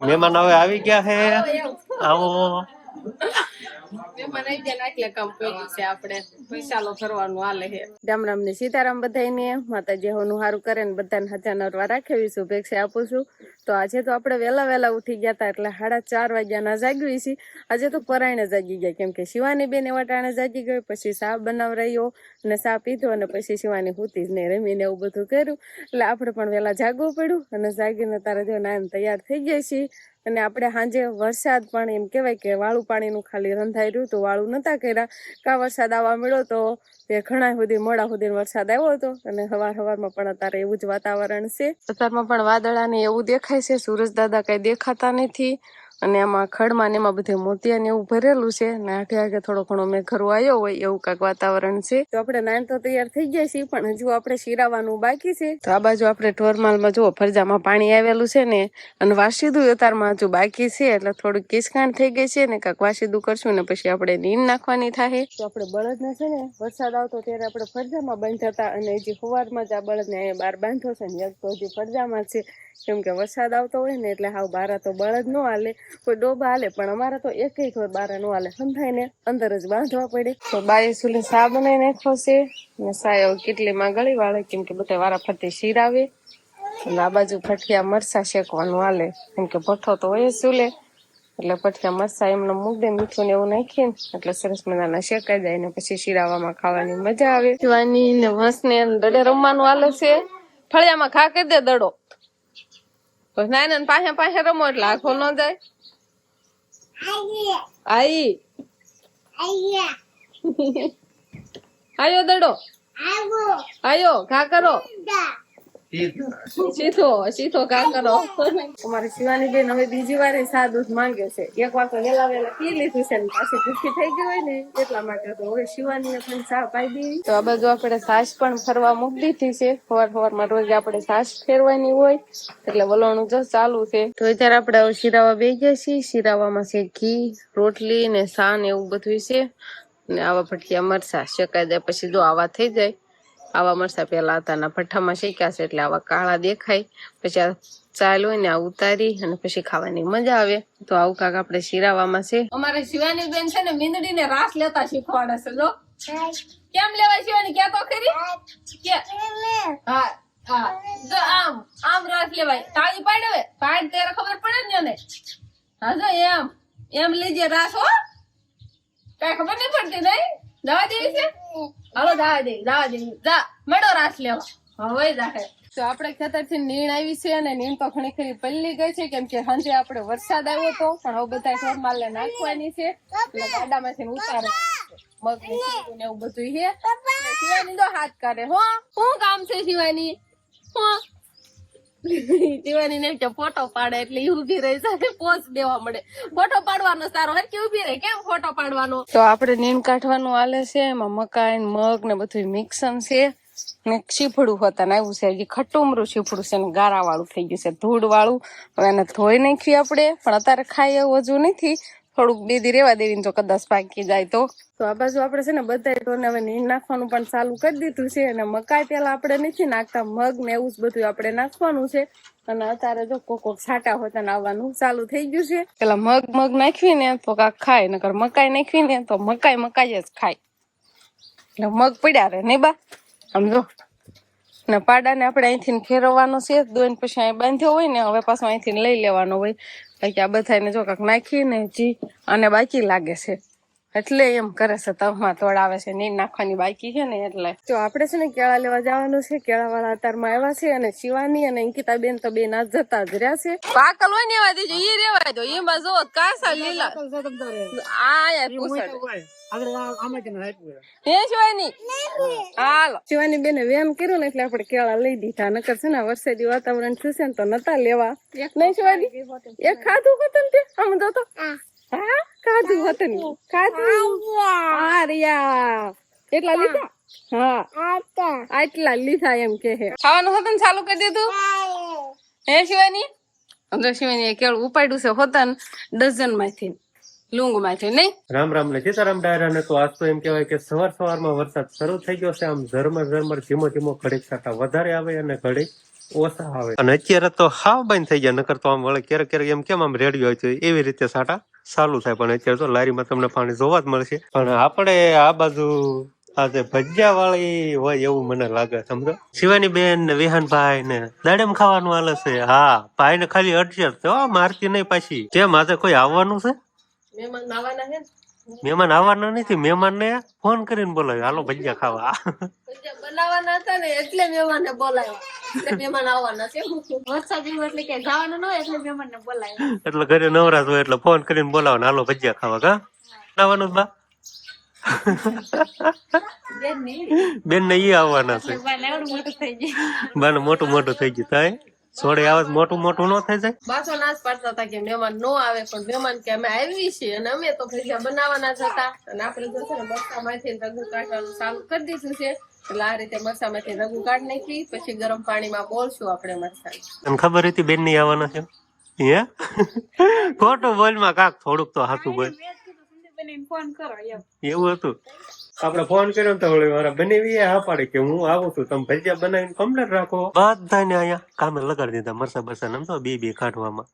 મહેમાન હવે આવી ગયા છે. આવો રામ રામ ને સીતારામ બધાને. માતાજી હોનું હારું કરે ને બધાને હાજા નરવા રાખે એવી શુભેચ્છા આપું છું. તો આજે તો આપણે વહેલા ઉઠી ગયા હતા એટલે 4:30 વાગ્યાના જાગવી છીએ. આજે તો પરાયણે જાગી ગયા કેમ કે શિવાની બેન એવા ટાણે જાગી ગઈ. પછી ચા બનાવરાયો અને ચા પીધો અને પછી શિવાની હુતી જ નહીં, રમીને એવું બધું કર્યું એટલે આપણે પણ વહેલા જાગવું પડ્યું. અને જાગીને તારે જો નાઈને તૈયાર થઈ ગયા છીએ. અને આપણે સાંજે વરસાદ પણ એમ કહેવાય કે વાળું પાણીનું ખાલી રંધાઈ રહ્યું તો વાળું નતા કર્યા. કા વરસાદ આવવા મળ્યો તો તે ઘણા સુધી મોડા સુધી વરસાદ આવ્યો હતો. અને સવારમાં પણ અત્યારે એવું જ વાતાવરણ છે. અત્યારમાં પણ વાદળાને એવું દેખાય છે. સૂરજ દાદા કઈ દેખાતા નથી. અને આમાં ખડમાં ને એમાં બધે મોતિયા ને એવું ભરેલું છે. ને આગે થોડો ઘણો મેં ઘરો આવ્યો હોય એવું કાંઈક વાતાવરણ છે. તો આપણે નાઈન તો તૈયાર થઈ ગયા છીએ પણ હજુ આપણે શીરાવાનું બાકી છે. તો આ બાજુ આપણે ઢોરમાલમાં જુઓ ફરજામાં પાણી આવેલું છે ને અને વાસીદું અતારમાં હજુ બાકી છે એટલે થોડુંક કિસકાણ થઈ ગઈ છે ને કાંઈક વાસીદું કરશું ને પછી આપણે નીંદ નાખવાની થાય. તો આપણે બળદને છે ને વરસાદ આવતો ત્યારે આપણે ફરજામાં બાંધ્યા હતા અને હજી સવારમાં જ આ બળદને અહીંયા બહાર બાંધ્યો છે ને એક તો હજી ફરજામાં છે કેમ કે વરસાદ આવતો હોય ને એટલે હાવ બારા તો બળદ ન હાલે, કોઈ ડોબા હાલે પણ અમારે તો એક વાર બારા ન હાલે, સમજાય ને અંદર જ બાંધવા પડે. તો બાએ સુલે સા બનાવી નાખ્યો છે ને સા કેટલીમાં ગળી વાળે કેમ કે બધા વારા ફરતી શીરાવે. અને આ બાજુ ફઠિયા મરસા શેકવાનું હાલે કેમ કે ભઠ્ઠો તો હોય સુલે એટલે ફઠિયા મરસા એમને મૂક દે મીઠું ને એવું નાખીને એટલે સરસ મજાના શેકાઈ જાય ને પછી શીરાવામાં ખાવાની મજા આવે. શિવાની ને વંશ ને દડે રમવાનું હાલે છે. ફળિયામાં ખા કરી દે દડો નાના પાસે રમો એટલે આખો ન જાય. આઈ આયો દડો આયો ઘા કરો સીધો ઘા કરો. અમારી શિવાની બેન હવે બીજી વાર સા દૂધ માંગે છે. એક વાર તો વેલા પી લીધું છે ને પાછી ભૂખી થઈ ગઈ હોય ને એટલા માટે તો હવે શિવાની ને પણ ચા પાઈ દીધી. તો આ બાજુ આપણે સાસ પણ ફરવા મૂકી દીધી છે. સવારમાં રોજ આપણે સાસ ફેરવાની હોય એટલે વલોણું જો ચાલુ છે. તો અત્યારે આપણે હવે શીરાવા બે ગયા છીએ. શીરાવામાં છે ઘી, રોટલી ને સાન એવું બધું છે. ને આવા ભઠિયા મરસા શેકાઈ જાય પછી જો આવા થઈ જાય. આવા મરસા પેલા હતા ભઠ્ઠામાં શેક્યા છે એટલે આવા કાળા દેખાય. પછી આ ચાલ હોય ને આ ઉતારી અને પછી ખાવાની મજા આવે. તો આવું કાક આપણે શીરાવામાં છે. અમારે શિવાની બેન છે ને મીંદડી ને રાસ લેતા શીખવાડે છે. જો કેમ લેવાય શિવાની ક્યાં તો ખરી હા જો આમ રાસ લેવાય. તાળી પાડ ત્યારે ખબર પડે ને. હા જો એમ લેજે રાસ. હો કઈ ખબર નહીં પડતી નહીં. દવા દેવી છે હાલો દવા દેવી જા મેળો રાસ લેવા હવે જાહે. તો આપણે ખેતરથી નીણ આવી છે અને નીણ તો ઘણી ખરી પલ્લી ગઈ છે કેમ કે સાંજે આપણે વરસાદ આવ્યો હતો પણ હવે બધા ઢોરમાલને નાખવાની છે એટલે ગાડામાંથી ઉતારવાની છે. મગ ને એવું બધું છે. શિવાની તો હાથ કરે. હો શું કામ છે શિવાની? શિવાની ને ફોટો પાડે એટલે ઉભી રહી જાય પોઝ દેવા મળે. ફોટો પાડવાનો સારો હે કે ઉભી રહે કેમ ફોટો પાડવાનો. તો આપણે નીણ કાઢવાનું હાલે છે. એમાં મકાઈ મગ ને બધું મિક્સન છે ને શીફળું હોતા ને આવ્યું છે. હજી ખટ્ટુમરું શીફળું છે ને ગારા વાળું થઈ ગયું છે, ધૂળ વાળું. હવે એને ધોઈ નાખવી આપણે પણ અત્યારે ખાઈ એવું હજુ નથી. થોડુંક બેદી રેવા દેવી જો કદાચ પાકી જાય તો. તો આ બાજુ આપણે છે ને બધા ઢોરને હવે નીણ નાખવાનું પણ ચાલુ કરી દીધું છે. અને મકાઈ પેલા આપણે નથી નાખતા, મગ ને એવું જ બધું આપણે નાખવાનું છે. અને અત્યારે જો કોક છાટા હોતા ને આવવાનું ચાલુ થઈ ગયું છે. પેલા મગ નાખવી ને તો કાક ખાય, નકર મકાઈ નાખવી ને તો મકાઈ જ ખાય. એટલે મગ પડ્યા રે નહીં બા આમ જો. ને પાડાને આપણે અહીંથી ફેરવવાનો છે. દોઈને પછી અહીં બાંધ્યો હોય ને હવે પાછો અહીંથી લઈ લેવાનો હોય. બાકી આ બધાને જો કાંક નાખીને જી અને બાકી લાગે છે એટલે એમ કરે છે. તવમાં તોડાવે છે. નીણ નાખવાની બાકી છે ને એટલે. તો આપણે છે ને કેળા લેવા જવાનું છે. કેળા વાળા અતારમાં આવ્યા છે અને શિવાની અને અંકિતા બેન તો બેન આજ જતા જ રહ્યા છે. પાકલ હોય ને એવા દેજો ઈ રેવા દો. એમાં જો કાસા લીલા આ યાર પૂછડ શિવાની બેને વેમ કર્યું ને એટલે આપણે કેળા લઈ દીધા. નકર છે ને વરસાદી વાતાવરણ થશે ને તો નતા લેવા. નહીં શિવાની એક ખાધું હતું ને તે આમ તો હા ખાધું હતું ને ખાધું એટલા લીધા. હા આટલા લીધા એમ કે ખાવાનું હતું ને ચાલુ કરી દીધું હે શિવાની. અંદર શિવાની કેળું ઉપાડ્યું છે હોતન ડઝન માંથી લુંગ માંથી નહીં. રામ રામ ને સીતારામ ડાયરા ને. તો આજ તો એમ કેવાય કે સવારમાં વરસાદ શરૂ થઈ ગયો છે. આમ ઝરમર ધીમો ઘડીક કરતા વધારે આવે અને ઘડીક ઓછા આવે. અને અત્યારે તો હાવ બંધ થઈ ગયા, નકર તો આમ વળે ક્યારેક ક્યારેક એમ કેમ આમ રેડિયો હોય તો એવી રીતે સાટા ચાલુ થાય. પણ અત્યારે તો લારીમાં તમને પાણી જોવા જ મળશે. પણ આપણે આ બાજુ આજે ભજીયા વાળી હોય એવું મને લાગે, સમજો. શિવાની બેન ને વિહાનભાઈ ને દાડેમ ખાવાનું હાલે છે. હા, ભાઈ ને ખાલી અડજર તો મારતી નહીં પાછી. કેમ આજે કોઈ આવવાનું છે? મહેમાન આવવાના છે. મહેમાન આવવાના નથી, મહેમાન ને ફોન કરીને બોલાવ્યો, હાલો ભજીયા ખાવા. ભજીયા બનાવવાના હતા ને એટલે મહેમાનને બોલાવ્યા. એટલે મહેમાન આવવાના છે. વરસાદ જેવું એટલે કે જવાનું ન હોય એટલે મહેમાનને બોલાવ્યા. એટલે ઘરે નવરાશ હોય એટલે ફોન કરીને બોલાવવાના, હાલો ભજીયા ખાવા. કા આવવાનું બા? બેન ને ઈ આવવાના છે. બાને મોટું મોટું થઈ ગયું થાય. છોડે આવે મોટું મોટું ન થઈ જાય. બાસો નાશ પાડતા હતા કે મહેમાન નો આવે, પણ મહેમાન કે અમે આવી છીએ અને અમે તો ભજીયા બનાવવાના જ હતા. અને આપણે તો છે ને મરસામાંથી રગુ કાઢવાનું ચાલુ કરી દીધું છે. એટલે આ રીતે મરસામાંથી રગુ કાઢી નાખી, પછી ગરમ પાણીમાં બોલશું આપણે મરસા. તને ખબર હતી બેન ની આવવાના છે? હે ખોટું બોલમાં કાક થોડુંક તો હાથું બોલ. એવું હતું. આપડે ફોન કર્યો તો મારા બનેવી હા પાડે કે હું આવું છું, તમે ભજીયા બનાવીને કમ્પ્લેટ રાખો. બધાને અહીંયા કામે લગાડી દીધા મરસા બરસા નમતો બે કાઢવામાં.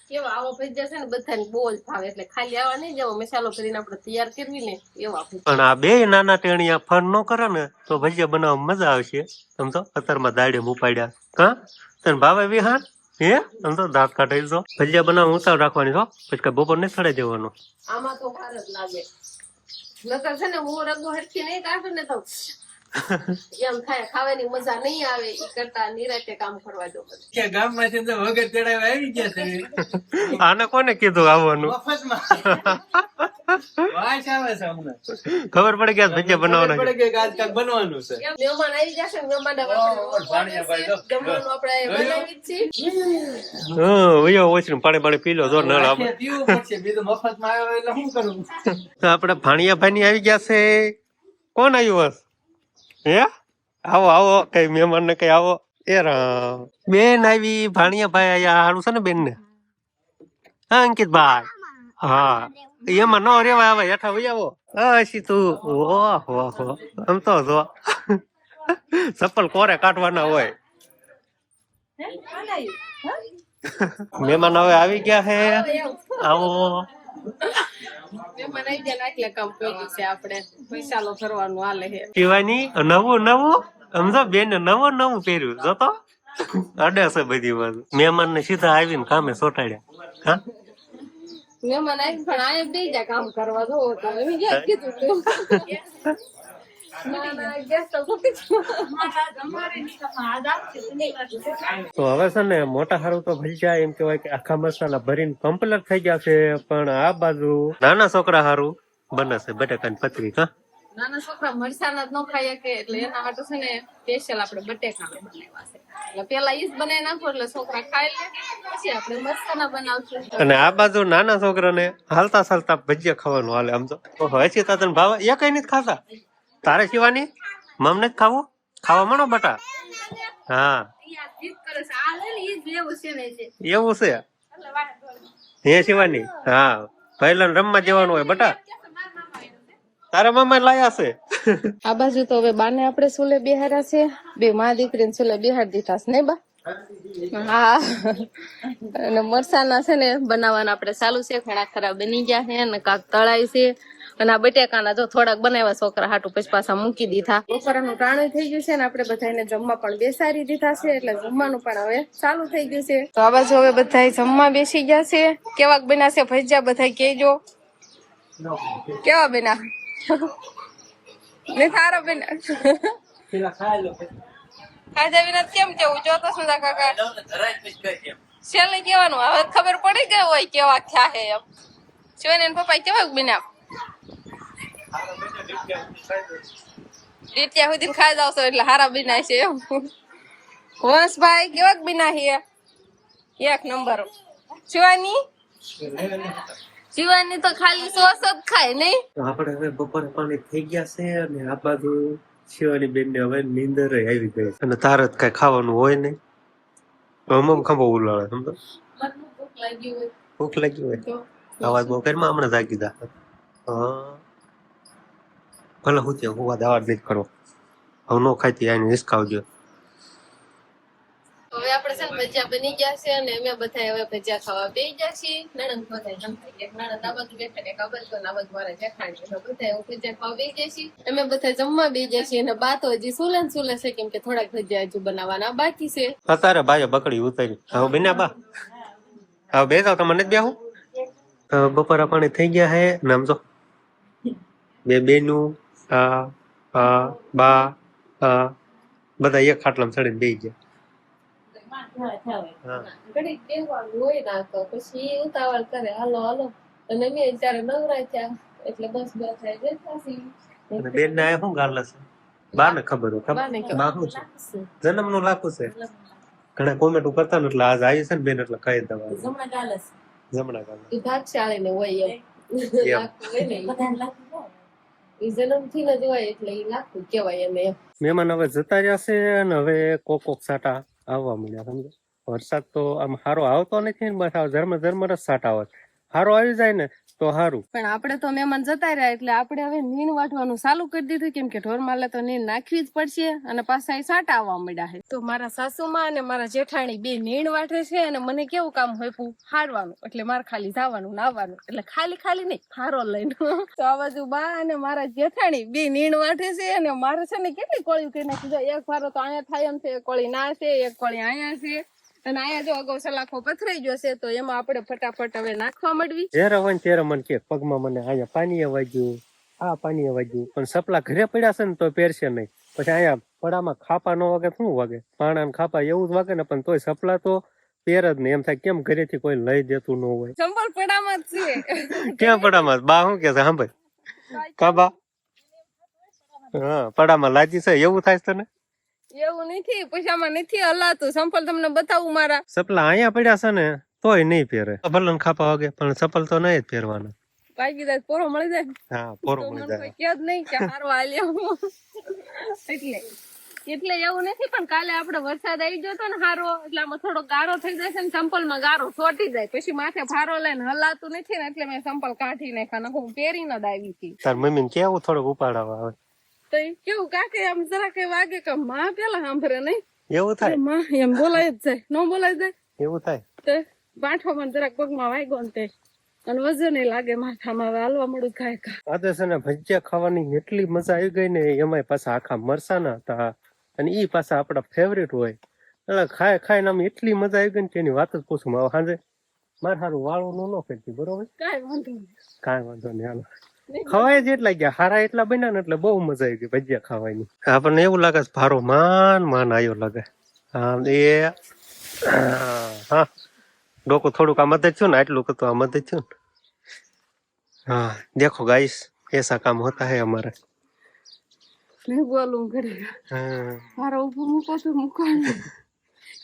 કેવા આવો ભજીયા છે ને બધાને બહુ જ ભાવે, એટલે ખાલી આવા નહીં જેવો મસાલો કરીને આપણે તૈયાર કરવી ને એવા. પણ આ બે નાના ટેણીયા ફન ન કરે ને તો ભજીયા બનાવવામાં મજા આવશે. સમજો અત્યારમાં દાડે ઉપાડ્યા. હા તને ભાવે વિહાન? હે આમ તો દાંત કાઢી દો. ભજીયા બનાવવા ઉતાર રાખવાની છો, પછી કઈ બપોર નહીં ચડે જવાનું. આમાં તો વાર જ લાગે. નકર છે ને હું રગો હરખી નહીં કાઢું ને તો એમ થાય ખાવાની મજા નહીં આવે. એ કરતા નિરાતે કામ કરવા દો. ગામમાંથી તો વગર તેડાવે આવી ગયા છે. આને કોને કીધું આવવાનું? વાસ આવે છે હમણાં. ખબર પડે કે ભજીયા બનાવવાના પડે કે આજ કાંઈક બનવાનું છે. મહેમાન આવી જશે ને મહેમાન જમવાનું આપણે બનાવી જ છીએ. વયો ઓછું પાણી પી લો જો નળ આપણે. પીવું પડશે, બીજું મફતમાં આવે એટલે શું કરવું? તો આપણે ભાણિયાભાઈ ની આવી ગયા છે. કોણ આવ્યું હશે? હે આવો આવો કઈ મહેમાન ને કઈ આવો. એ બેન આવી, ભાણિયાભાઈ આયા. સારું છે ને બેન ને? હા અંકિતભાઈ. હા એમાં ન રેવા આવે, હેઠા વહી આવો. હસી તું ઓહો આમ તો જો ચપ્પલ કોરે કાઢવાના હોય. મહેમાન હવે આવી ગયા છે. આવો મહેમાન આવી ગયા એટલે કામ કર્યું છે આપણે. પૈસાલો ભરવાનું હાલે છે. શિવાની નવું સમજો બેન નવું પહેર્યું જોતો અડે છે બધી વાત. મહેમાન ને સીધા આવીને કામે સોટાડ્યા. હા મહેમાન આવી પણ આ બે જા કામ કરવા દો તો એમ કીધું તું. તો હવે છે ને મોટા હારું તો ભજીયા એમ કેવાય કે આખા મસાલા ભરીને કમ્પ્લીટ થઈ ગયા છે. પણ આ બાજુ નાના છોકરા હારું બને છે બટેકાની પતરી. હા નાના છોકરા મરસાના જ ન ખાય કે એટલે એના માટે છે ને સ્પેશિયલ આપણે બટેકા બનાવ્યા છે. એટલે પેલા ઈ જ બનાવી નાખો એટલે છોકરા ખાઈ લે, પછી આપણે મરસાના બનાવશું. અને આ બાજુ નાના છોકરાને હાલતા ચાલતા ભજીયા ખાવાનું હાલે. આમ તો હજી તને ભાવે એ કઈ નથી ખાતા. તારે શિવાની મમને જ ખાવું? ખાવા માંડો બટા. હા એવું છે હે શિવાની? હા પહેલા રમવા જવાનું હોય બટા. તારા મામા લાયા છે. આ બાજુ તો હવે બાને આપણે સુલે બેહાર્યા છે. બે માં દીકરીને સુલે બેહાર દીધા છે ને બા? હા અને મરસાના છે ને બનાવવાના આપણે ચાલુ છે. ઘણા ખરા બની ગયા છે ને કાક તળાય છે. અને આ બટેકાના જો થોડાક બનાવ્યા છોકરા હાટું, પછી પાછા મૂકી દીધા. બપોરાનું ટાણું થઈ ગયું છે ને આપણે બધાને જમવા પણ બેસાડી દીધા છે. એટલે જમવાનું પણ હવે ચાલુ થઈ ગયું છે. તો આ બાજુ હવે બધા જમવા બેસી ગયા છે. કેવાક બન્યા છે ભજીયા બધા કેજો. કેવા બન્યા? ને સારા બન્યા. ખાધા વિના કેમ જવું? જોતો સુધા કાકા છેલ્લે કેવાનું હવે ખબર પડી ગઈ હોય કેવા થયા હે એમ. શિવાની પપ્પા કેવાક બન્યા? રીત્યા સુધી ખાઈ જાવ છો એટલે હારા બિના છે એમ. વંશભાઈ કેવાક બિના છે? એક નંબર. શિવાની તો ખાલી સોસ જ ખાય નહીં. આપણે હવે બપોરે પાણી થઈ ગયા છે. અને આ બાજુ શિવાની બેન ને હવે નીંદર આવી ગઈ. અને તારે જ કઈ ખાવાનું હોય નહીં. હમ ખંભો ઉલાળે. સમજો ભૂખ લાગી હોય અવાજ બહુ કરી હમણાં જાગી જા. હા ભલે હું ત્યાં હું અવાજ નહીં કરો. હવે નો ખાઈતી આને હિસકાવજો. હવે ભજીયા બની ગયા છે અને અમે બધા હવે ભજીયા ખાવા બેસી ગયા છીએ. નણંદ બધા જમતા ગયા. નણંદ આ બાજુ બેઠા ને આ બાજુ ને આ બાજુ મારા જેઠાણી અમે બધા ભજીયા ખાવા બેસી ગયા છીએ. અમે બધા જમવા બેસી ગયા છીએ અને બા તો હજી સુલે ને સુલે છે કેમ કે થોડાક ભજીયા હજુ બનાવવાના બાકી છે. અત્યારે ભાઈ બકડી ઉતારી હવે બેના બા હવે બે જાવ તમને જ બેહું બપોરા પાણી થઈ ગયા હે ને આમ જો બે બેનું બા બધા એક ખાટલામાં ચડીને બેસી ગયા. ઘડીક બેસવાનું હોય ના તો પછી ઉતાવળ કરે હાલો હાલો અને અમે ત્યારે નવરા થયા એટલે બસ બધા જતા છીએ. અને બેન ને શું ગાલે છે બા ને ખબર હોય બાને ખબર. બા શું છે જન્મ નું લાખું છે ઘણા કોમેન્ટ કરતા ને એટલે આજ આવી છે ને બેન એટલે કહી દવા જમણા ગાલે એ ભાગશાળી ને હોય એમ લાખું હોય ને એ જન્મથી જ હોય એટલે એ લાખું કહેવાય એને એમ. મહેમાન હવે જતા રહ્યા છે અને હવે કોક સાટા આવવા મળ્યા સમજો. વરસાદ તો આમ સારો આવતો નથી ને બસ ઝરમર જ સાટા આવે. સારો આવી જાય ને તો સારું. પણ આપણે તો મહેમાન જતા રહ્યા એટલે આપણે હવે નીણ વાટવાનું ચાલુ કરી દીધું કેમ કે ઢોરમાલે તો નીણ નાખવી જ પડશે અને પાછા એ સાટા આવવા મળ્યા છે. તો મારા સાસુમાં અને મારા જેઠાણી બે નીણ વાટે છે અને મને કેવું કામ હોય હારવાનું એટલે મારે ખાલી જવાનું નાવાનું એટલે ખાલી નહીં ફારો લઈને તો આ બાજુ બા અને મારા જેઠાણી બે નીણ વાટે છે અને મારે છે ને કેટલી કોળીઓ કરી નાખી. એક ફારો તો અહીંયા થાય એમ છે, એક કોળી ના છે, એક કોળી અહીંયા છે અને અહીંયા જો અગાઉ સલાખો પથરાઈ ગયો છે તો એમાં આપણે ફટાફટ હવે નાખવા માંડવી. જ્યારે હોય ને ત્યારે મને કે પગમાં મને અહીંયા પાણીએ વાગ્યું આ પાણીએ વાગ્યું પણ સપલા ઘરે પડ્યા છે ને તો પહેરશે નહીં. પછી અહીંયા પડામાં ખાપા ન વાગે શું વાગે પાણા ને ખાપા એવું જ વાગે ને પણ તોય સપલા તો પહેર જ નહીં. એમ થાય કેમ ઘરેથી કોઈ લઈ દેતું ન હોય. ચંપલ પડામાં જ છે. ક્યાં પડામાં બા શું કે છે હા ભાઈ કા બા હા પડામાં લાજી છે એવું થાય છે તને? એવું નથી પૈસામાં નથી હલાતું. સંપલ તમને બતાવું મારા સપલા અહીંયા પડ્યા છે ને તોય નહીં પહેરે. ભલે ખાપા વાગે પણ ચપ્પલ તો નહીં જ પહેરવાના. પાકી જાય પોરો મળી જાય હા પોરો તો મળી મને જાય. કોઈ કહે જ નહીં કે હારો હાલ્યો એટલે એવું નથી. પણ કાલે આપણે વરસાદ આવી ગયો હતો ને હારો એટલે આમાં થોડો ગારો થઈ જાય છે ને ચંપલ માં ગારો ચોટી જાય પછી માથે ભારો લઈને હલાતું નથી ને એટલે મેં ચંપલ કાઢી નાખ્યા. હું પહેરી ન આવી હતી. તાર મમ્મી ને કેવું થોડુંક ઉપાડાવા આવે તો કેવું કાકે આમ જરા કઈ વાગે કે માં પેલા સાંભળે નહીં એવું થાય માં એમ બોલાય જ જાય ન બોલાય જાય એવું થાય તો બાંઠો મને જરાક પગમાં વાગ્યો ને તે અને વજન લાગે માથામાં હવે હાલવા મળું ખાય કા. આજે છે ને ભજીયા ખાવાની એટલી મજા આવી ગઈ ને એમાંય પાછા આખા મરસાના હતા અને ઈ પાછા આપડા ફેવરેટ હોય એટલે ખાઈને આમ એટલી મજા આવી ગઈ ને તેની વાત જ પૂછું. હવે સાંજે મારે સારું વાળું ન ફેરતી બરોબર કાંઈ વાંધો નહીં. કાંઈ વાંધો નહીં હાલો ખવાય જ એટલા ગયા હારા એટલા બન્યા ને એટલે બહુ મજા આવી ગઈ ભજીયા ખાવાની. આપણને એવું લાગે છે ભારો માન આવ્યો લાગે. હા એ હા ડોકું થોડુંક આ મદદ થયું ને આટલું તો આ મદદ થયું ને. हाँ देखो गाइस ऐसा काम होता है हमारा. नहीं बोलूं घड़ी મારો ઉપર મૂકો તો મૂકો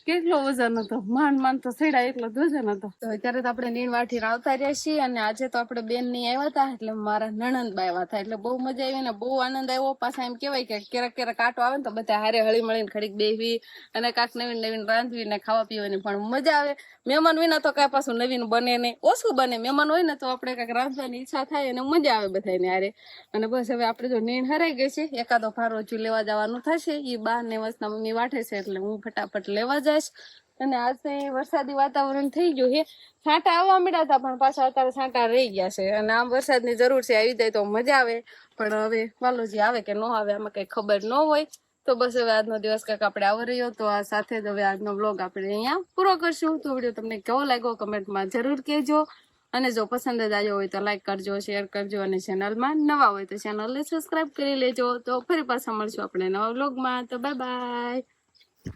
કેટલો વજન હતો માંડ તો સેડા એટલો વજન હતો. તો અત્યારે તો આપણે નીણ વાઠી આવતા રહ્યા છીએ અને આજે તો આપણે બેન ની આવ્યા હતા એટલે મારા નણંદ બા આવ્યા હતા એટલે બહુ મજા આવી ને બહુ આનંદ આવ્યો. પાછા એમ કેવાય કે ક્યારેક કાંટો આવે ને તો બધા હારે હળી મળીને ઘડીક બેસવી અને કાંક નવીન રાંધવી ને ખાવા પીવાની પણ મજા આવે. મહેમાન વિના તો કાંઈ પાછું નવીન બને નહીં ઓછું બને. મહેમાન હોય ને તો આપણે કાંઈક રાંધવાની ઈચ્છા થાય અને મજા આવે બધાને હારે. અને બસ હવે આપણે જો નીણ હરાઈ ગઈ છે એકાદો ભારો હજુ લેવા જવાનું થશે. એ 12 ને વર્ષના મમ્મી વાઠે છે એટલે હું ફટાફટ લેવા જઈશ. અને આજે વરસાદી વાતાવરણ થઈ ગયું છે. છાંટા આવવા મળ્યા હતા પણ પાછા અત્યારે છાંટા રહી ગયા છે અને આમ વરસાદની જરૂર છે આવી જાય તો મજા આવે પણ હવે વાલોજી આવે કે ન આવે આમાં કઈ ખબર ન હોય. તો બસ હવે આજનો દિવસ કંઈક આપણે આવો રહ્યો તો આ સાથે જ હવે આજનો વ્લોગ આપણે અહીંયા પૂરો કરશું. તો વિડીયો તમને કેવો લાગ્યો કમેન્ટમાં જરૂર કહેજો અને જો પસંદ જ આવ્યો હોય તો લાઈક કરજો, શેર કરજો અને ચેનલમાં નવા હોય તો ચેનલને સબસ્ક્રાઈબ કરી લેજો. તો ફરી પાછા મળશું આપણે નવા વ્લોગમાં. તો બાય બાય.